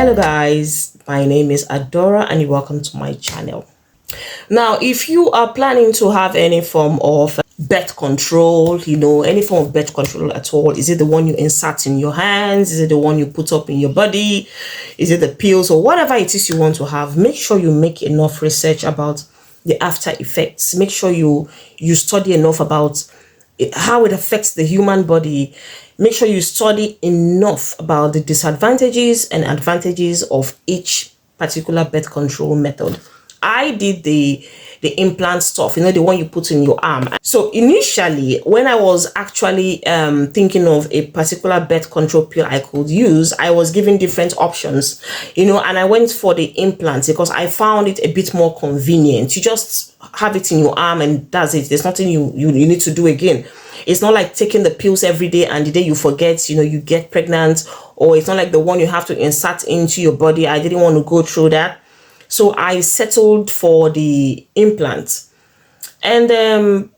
Hello guys, my name is Adora and you're welcome to my channel. Now, if you are planning to have any form of birth control, any form of birth control at all, is it the one you insert in your hands? Is it the one you put up in your body? Is it the pills or whatever it is you want to have? Make sure you make enough research about the after effects. Make sure you study enough about how it affects the human body. Make sure you study enough about the disadvantages and advantages of each particular birth control method. I did the implant stuff, the one you put in your arm. So initially, when I was actually thinking of a particular birth control pill I could use, I was given different options, and I went for the implants because I found it a bit more convenient. You just have it in your arm and that's it. There's nothing you need to do again. It's not like taking the pills every day and the day you forget, you get pregnant, or it's not like the one you have to insert into your body. I didn't want to go through that. So I settled for the implant. And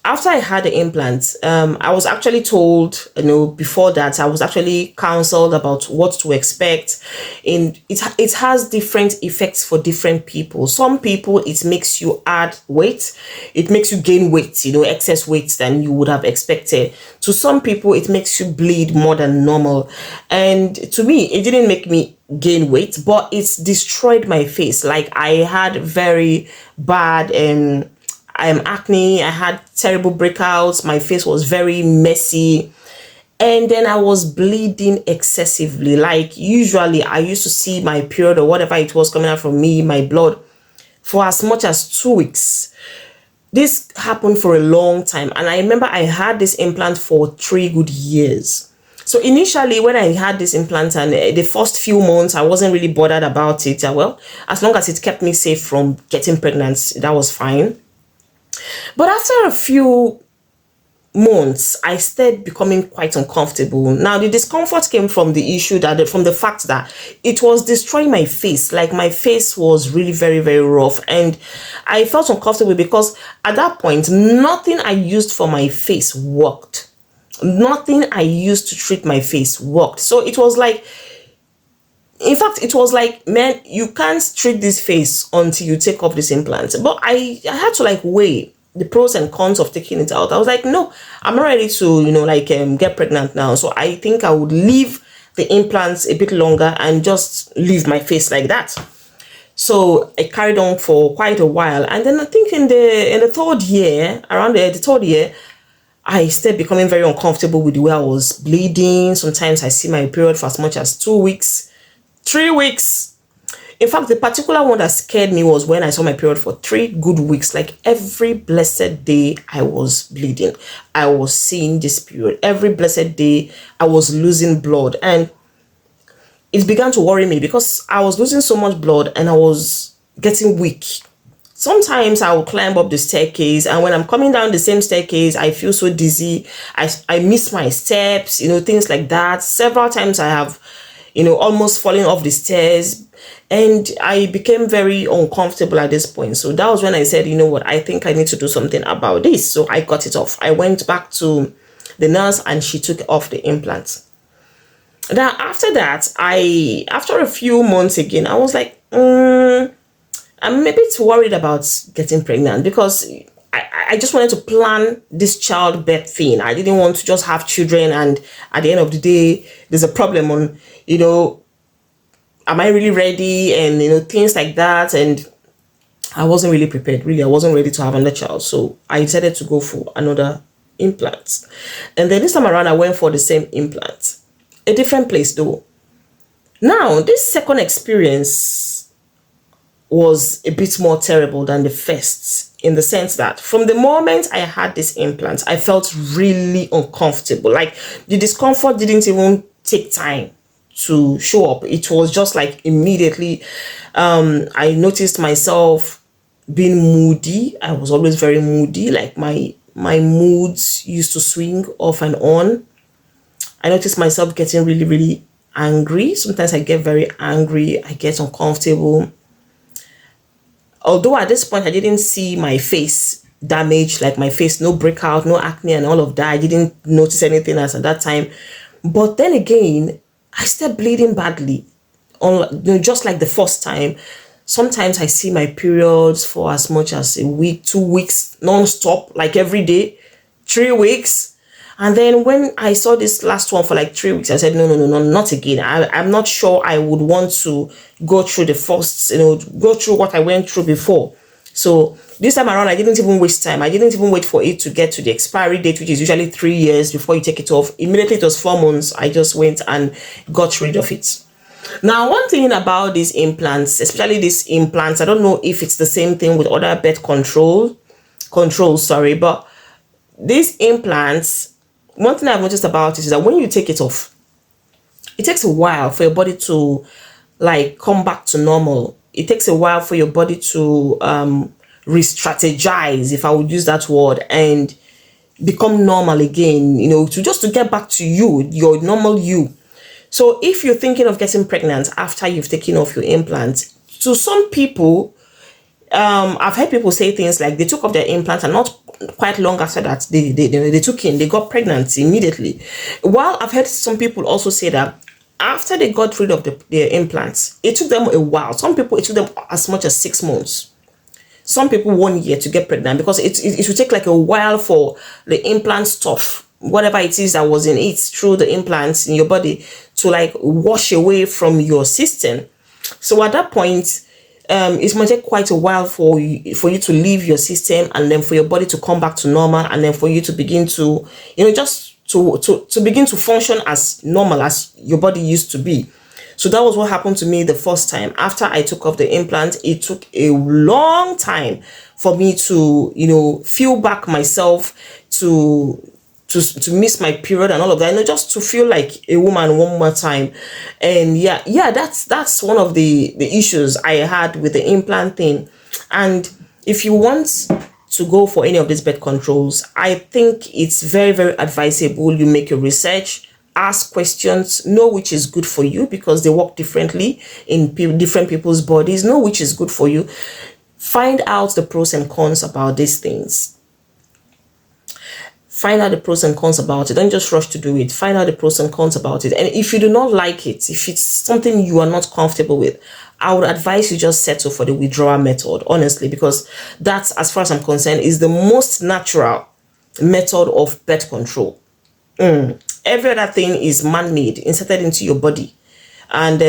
after I had the implant, I was actually told, before that, I was actually counseled about what to expect. And it has different effects for different people. Some people, it makes you add weight. It makes you gain weight, excess weight than you would have expected. To some people, it makes you bleed more than normal. And to me, it didn't make me gain weight, but it's destroyed my face. Like, I had very bad acne. I had terrible breakouts. My face was very messy. And then I was bleeding excessively. Like, usually I used to see my period or whatever it was coming out from me, my blood, for as much as 2 weeks. This happened for a long time. And I remember I had this implant for 3 good years. So initially, when I had this implant and the first few months, I wasn't really bothered about it. Well, as long as it kept me safe from getting pregnant, that was fine. But after a few months, I started becoming quite uncomfortable. Now, the discomfort came from from the fact that it was destroying my face. Like, my face was really very, very rough. And I felt uncomfortable because at that point, nothing I used for my face worked. Nothing I used to treat my face worked. So it was like, in fact, it was like, man, you can't treat this face until you take off this implant. But I had to weigh the pros and cons of taking it out. I was like, no, I'm not ready to, get pregnant now. So I think I would leave the implants a bit longer and just leave my face like that. So I carried on for quite a while. And then I think in the third year, around the third year, I started becoming very uncomfortable with the way I was bleeding. Sometimes I see my period for as much as 2 weeks, 3 weeks. In fact, the particular one that scared me was when I saw my period for 3 good weeks. Like, every blessed day I was bleeding, I was seeing this period. Every blessed day I was losing blood. And it began to worry me because I was losing so much blood and I was getting weak. Sometimes I will climb up the staircase, and when I'm coming down the same staircase, I feel so dizzy. I miss my steps, things like that. Several times I have, almost falling off the stairs, and I became very uncomfortable at this point. So that was when I said, what, I think I need to do something about this. So I got it off. I went back to the nurse and she took off the implant. Now, after that, after a few months again, I was like, I'm a bit worried about getting pregnant because I just wanted to plan this childbirth thing. I didn't want to just have children and at the end of the day, there's a problem on, am I really ready? And, things like that. And I wasn't really prepared. Really, I wasn't ready to have another child. So I decided to go for another implant. And then this time around, I went for the same implant. A different place though. Now, this second experience was a bit more terrible than the first, in the sense that from the moment I had this implant, I felt really uncomfortable. Like, the discomfort didn't even take time to show up. It was just like immediately. I noticed myself being moody. I was always very moody. Like, my moods used to swing off and on. I noticed myself getting really, really angry. Sometimes I get very angry. I get uncomfortable. Although at this point I didn't see my face damaged, like my face, no breakout, no acne and all of that. I didn't notice anything else at that time. But then again, I started bleeding badly. just like the first time. Sometimes I see my periods for as much as a week, 2 weeks, non-stop, like every day, 3 weeks. And then when I saw this last one for like 3 weeks, I said, no, no, no, no, not again. I'm not sure I would want to go through the first, go through what I went through before. So this time around, I didn't even waste time. I didn't even wait for it to get to the expiry date, which is usually 3 years before you take it off. Immediately, it was 4 months. I just went and got rid of it. Now, one thing about these implants, especially these implants, I don't know if it's the same thing with other birth controls, sorry, but these implants, one thing I've noticed about it is that when you take it off, it takes a while for your body to like come back to normal. It takes a while for your body to re-strategize, if I would use that word, and become normal again, to get back to your normal you. So if you're thinking of getting pregnant after you've taken off your implants, to some people, I've heard people say things like they took off their implants and not quite long after that, they got pregnant immediately. While I've heard some people also say that after they got rid of their implants, it took them a while. Some people, it took them as much as 6 months. Some people 1 year to get pregnant, because it will take like a while for the implant stuff, whatever it is that was in it through the implants in your body, to like wash away from your system. So at that point, it might take quite a while for you to leave your system, and then for your body to come back to normal, and then for you to begin to, just to begin to function as normal as your body used to be. So that was what happened to me the first time. After I took off the implant, it took a long time for me to, feel back myself, to miss my period and all of that, just to feel like a woman one more time. And yeah, that's one of the issues I had with the implant thing. And if you want to go for any of these birth controls, I think it's very, very advisable you make your research, ask questions, know which is good for you, because they work differently in different people's bodies. Know which is good for you. Find out the pros and cons about these things. Find out the pros and cons about it. Don't just rush to do it. Find out the pros and cons about it. And if you do not like it, if it's something you are not comfortable with, I would advise you just settle for the withdrawal method, honestly, because that's, as far as I'm concerned, is the most natural method of birth control. Every other thing is man-made, inserted into your body. And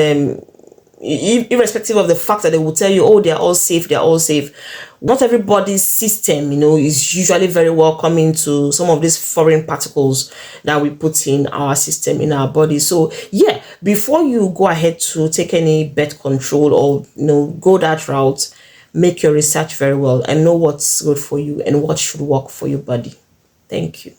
irrespective of the fact that they will tell you, oh, they're all safe, not everybody's system, is usually very welcoming to some of these foreign particles that we put in our system, in our body. So yeah, before you go ahead to take any birth control or go that route, make your research very well and know what's good for you and what should work for your body. Thank you.